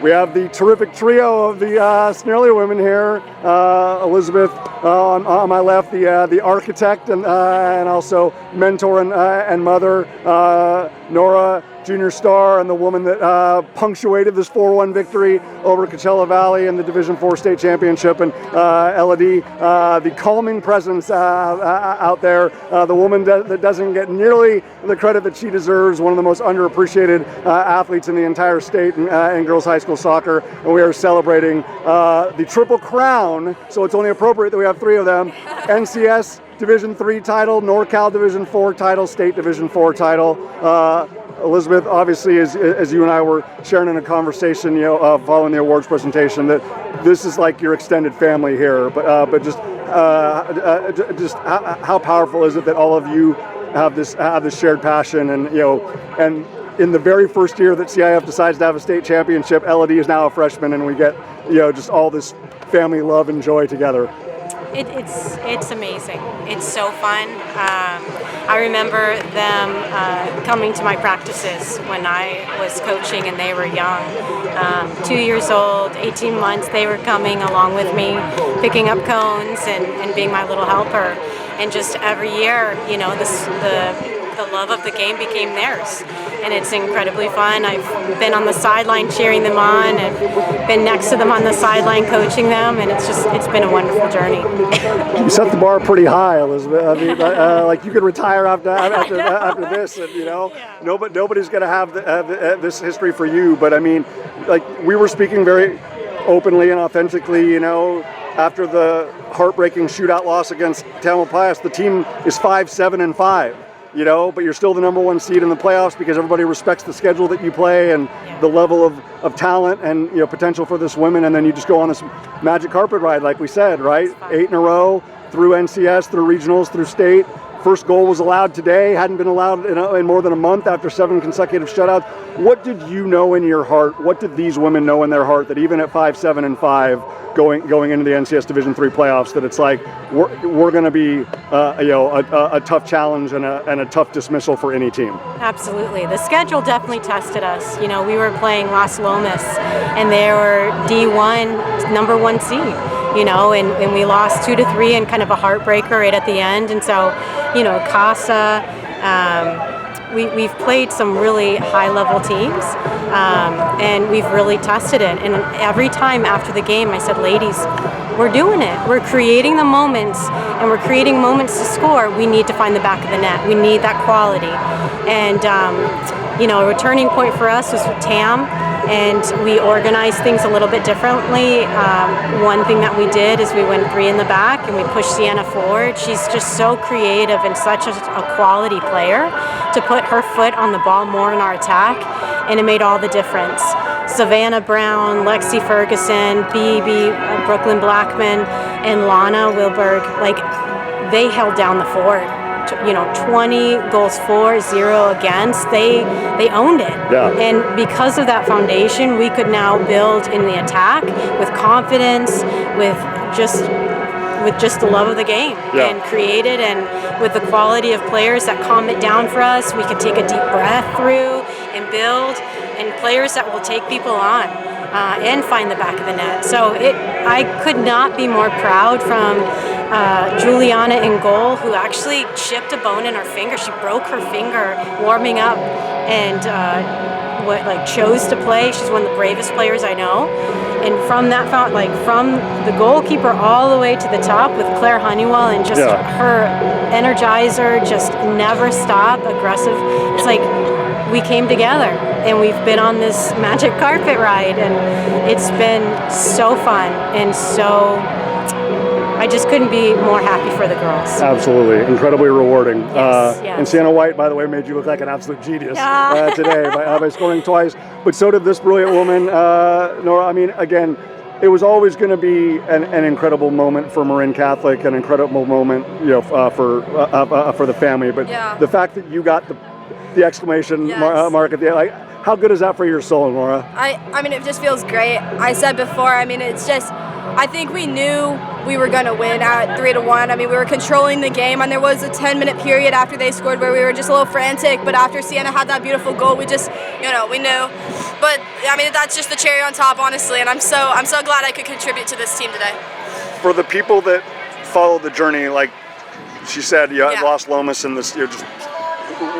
We have the terrific trio of the Snearly women here. Elizabeth on my left, the architect and also mentor and mother. Nora, junior star, and the woman that punctuated this 4-1 victory over Coachella Valley in the Division 4 state championship. And Elodie, the calming presence out there, the woman that doesn't get nearly the credit that she deserves, one of the most underappreciated athletes in the entire state in girls high school soccer. And we are celebrating the Triple Crown, so it's only appropriate that we have 3 of them. NCS Division 3 title, NorCal Division 4 title, State Division 4 title. Elizabeth, obviously, as you and I were sharing in a conversation, following the awards presentation, that this is like your extended family here. But just how powerful is it that all of you have this shared passion, and and in the very first year that CIF decides to have a state championship, Elodie is now a freshman, and we get just all this family love and joy together. It's amazing. It's so fun. I remember them coming to my practices when I was coaching and they were young. 2 years old, 18 months, they were coming along with me, picking up cones and being my little helper. And just every year, the love of the game became theirs. And it's incredibly fun. I've been on the sideline cheering them on and been next to them on the sideline coaching them, and it's been a wonderful journey. You set the bar pretty high, Elizabeth. I mean, like you could retire after this, and nobody's going to have this history for you. But I mean, like we were speaking very openly and authentically, after the heartbreaking shootout loss against Tamalpais, the team is 5-7-5. But you're still the number 1 seed in the playoffs because everybody respects the schedule that you play and the level of talent and potential for this women, and then you just go on this magic carpet ride, like we said, right? 8 in a row through NCS, through regionals, through state. First goal was allowed today, hadn't been allowed in more than a month after 7 consecutive shutouts. What did you know in your heart? What did these women know in their heart that even at 5-7-5 going into the NCS Division 3 playoffs, that it's like we're going to be a tough challenge and a tough dismissal for any team? Absolutely. The schedule definitely tested us. We were playing Las Lomas and they were D1, number 1 seed. And we lost 2-3 and kind of a heartbreaker right at the end. And so, CASA, we've played some really high-level teams, and we've really tested it. And every time after the game, I said, ladies, we're doing it. We're creating the moments, and we're creating moments to score. We need to find the back of the net. We need that quality. And, a returning point for us was with TAM, and we organized things a little bit differently. One thing that we did is we went 3 in the back and we pushed Sienna forward. She's just so creative and such a quality player to put her foot on the ball more in our attack, and it made all the difference. Savannah Brown, Lexi Ferguson, BB, Brooklyn Blackman, and Lana Wilberg, they held down the fort. 20 goals for, 0 against. They owned it. Yeah. And because of that foundation, we could now build in the attack with confidence, with just the love of the game, and create it, and with the quality of players that calm it down for us. We could take a deep breath through and build, and players that will take people on and find the back of the net. So I could not be more proud from Juliana in goal, who actually chipped a bone in her finger. She broke her finger warming up and chose to play. She's one of the bravest players I know. And from that from the goalkeeper all the way to the top with Claire Honeywell, and just her energizer, just never stop, aggressive. It's like we came together and we've been on this magic carpet ride, and it's been so fun and so. I just couldn't be more happy for the girls. Absolutely. Incredibly rewarding. Yes. And Sienna White, by the way, made you look like an absolute genius today by scoring twice. But so did this brilliant woman, Nora. I mean, again, it was always going to be an incredible moment for Marin Catholic, an incredible moment, for the family. But the fact that you got the exclamation mark at the end, how good is that for your soul, Nora? I mean, it just feels great. I said before, it's just, I think we knew we were going to win at 3-1. I mean, we were controlling the game, and there was a 10-minute period after they scored where we were just a little frantic, but after Sienna had that beautiful goal, it we knew. But I mean, that's just the cherry on top, honestly. And I'm so glad I could contribute to this team today. For the people that followed the journey, like she said, Los Lomas and this, just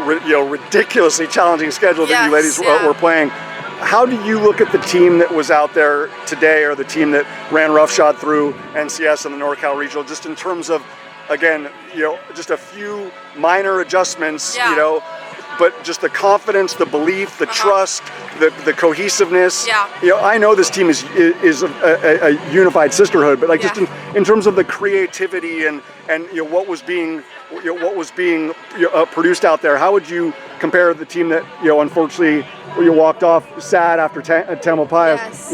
ridiculously challenging schedule that you ladies were playing. How do you look at the team that was out there today, or the team that ran roughshod through NCS and the NorCal Regional, just in terms of, again, just a few minor adjustments, but just the confidence, the belief, the trust, the cohesiveness. I know this team is a unified sisterhood, but just in terms of the creativity and what was being produced out there, how would you compare the team that unfortunately walked off sad after Tamalpais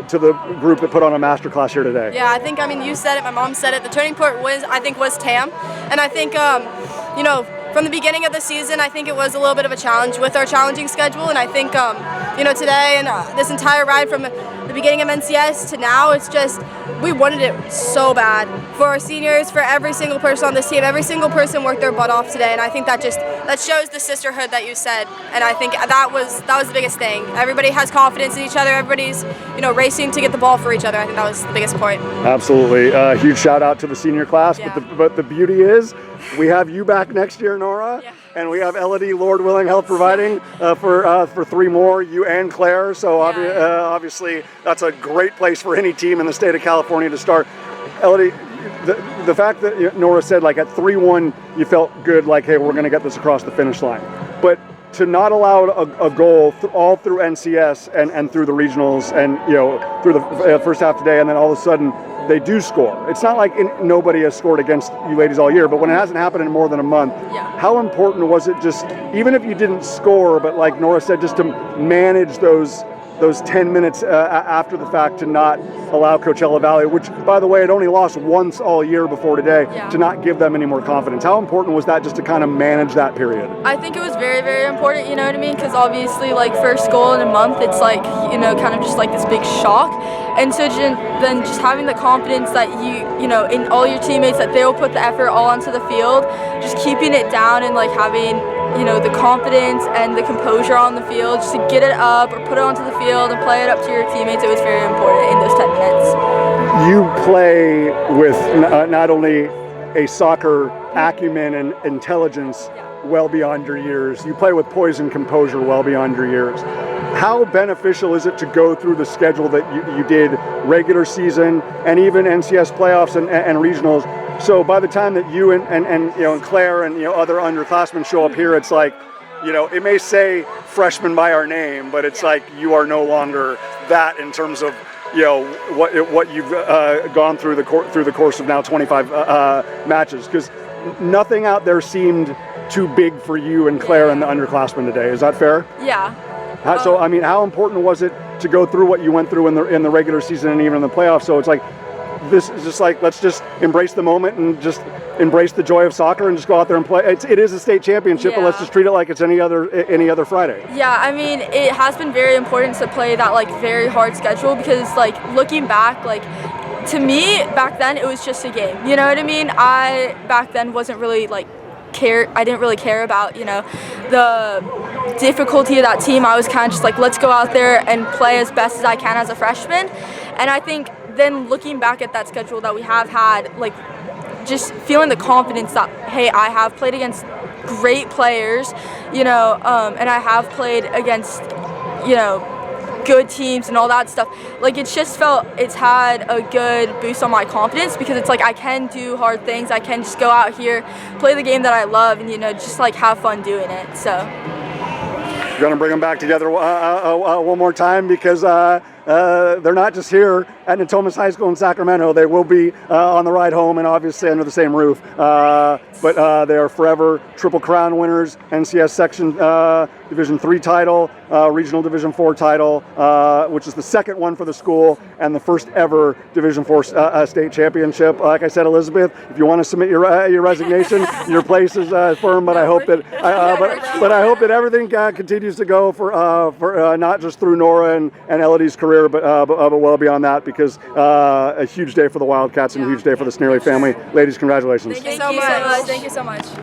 to the group that put on a masterclass here today? Yeah, I think, you said it, my mom said it, the turning point was Tam, and I think from the beginning of the season, I think it was a little bit of a challenge with our challenging schedule, and I think today and this entire ride from the beginning of NCS to now, it's just, we wanted it so bad for our seniors, for every single person on this team. Every single person worked their butt off today, and I think that shows the sisterhood that you said, and I think that was the biggest thing. Everybody has confidence in each other. Everybody's racing to get the ball for each other. I think that was the biggest point. Absolutely. Huge shout out to the senior class, but the beauty is we have you back next year, Nora, and we have Elodie, Lord willing, health providing for 3 more, you and Claire. So obviously that's a great place for any team in the state of California to start. Elodie, the fact that Nora said like at 3-1 you felt good, like, hey, we're going to get this across the finish line, but to not allow a goal all through NCS and through the regionals and through the first half today, and then all of a sudden they do score. It's not like nobody has scored against you ladies all year, but when it hasn't happened in more than a month, how important was it, just even if you didn't score, but like Nora said, just to manage those 10 minutes after the fact, to not allow Coachella Valley, which, by the way, had only lost once all year before today, to not give them any more confidence? How important was that, just to kind of manage that period? I think it was very, very important, you know what I mean? Because obviously, like, first goal in a month, it's like, kind of just like this big shock. And so then just having the confidence that in all your teammates, that they will put the effort all onto the field, just keeping it down and like having the confidence and the composure on the field, just to get it up or put it onto the field and play it up to your teammates. It was very important in those 10 minutes. You play with not only a soccer acumen and intelligence well beyond your years, you play with poise and composure well beyond your years. How beneficial is it to go through the schedule that you did, regular season and even NCS playoffs and regionals? So by the time that you and Claire and other underclassmen show up here, it's like, it may say freshman by our name, but it's like you are no longer that in terms of what you've gone through the course of now 25 matches, because nothing out there seemed too big for you and Claire and the underclassmen today. Is that fair? Yeah. So I mean, how important was it to go through what you went through in the regular season and even in the playoffs? So it's like, this is just like, let's just embrace the moment and just embrace the joy of soccer and just go out there and play. It is a state championship, but let's just treat it like it's any other Friday. Yeah, I mean, it has been very important to play that like very hard schedule, because like looking back, like to me back then it was just a game. You know what I mean? I back then wasn't really like I didn't really care about the difficulty of that team. I was kind of just like, let's go out there and play as best as I can as a freshman. And I think then looking back at that schedule that we have had, like just feeling the confidence that, hey, I have played against great players, and I have played against, good teams and all that stuff. Like it's had a good boost on my confidence, because it's like I can do hard things. I can just go out here, play the game that I love, and just like have fun doing it. So we're gonna bring them back together one more time, because they're not just here at Natomas High School in Sacramento. They will be on the ride home and obviously under the same roof. But they are forever Triple Crown winners, NCS Section Division 3 title, Regional Division 4 title, which is the second one for the school and the first ever Division 4 state championship. Like I said, Elizabeth, if you want to submit your resignation, your place is firm. But I hope that I hope that everything continues to go for not just through Nora and Elodie's career, but well beyond that, because a huge day for the Wildcats and a huge day for the Snearly family. Ladies, congratulations. Thank you so much. Thank you so much.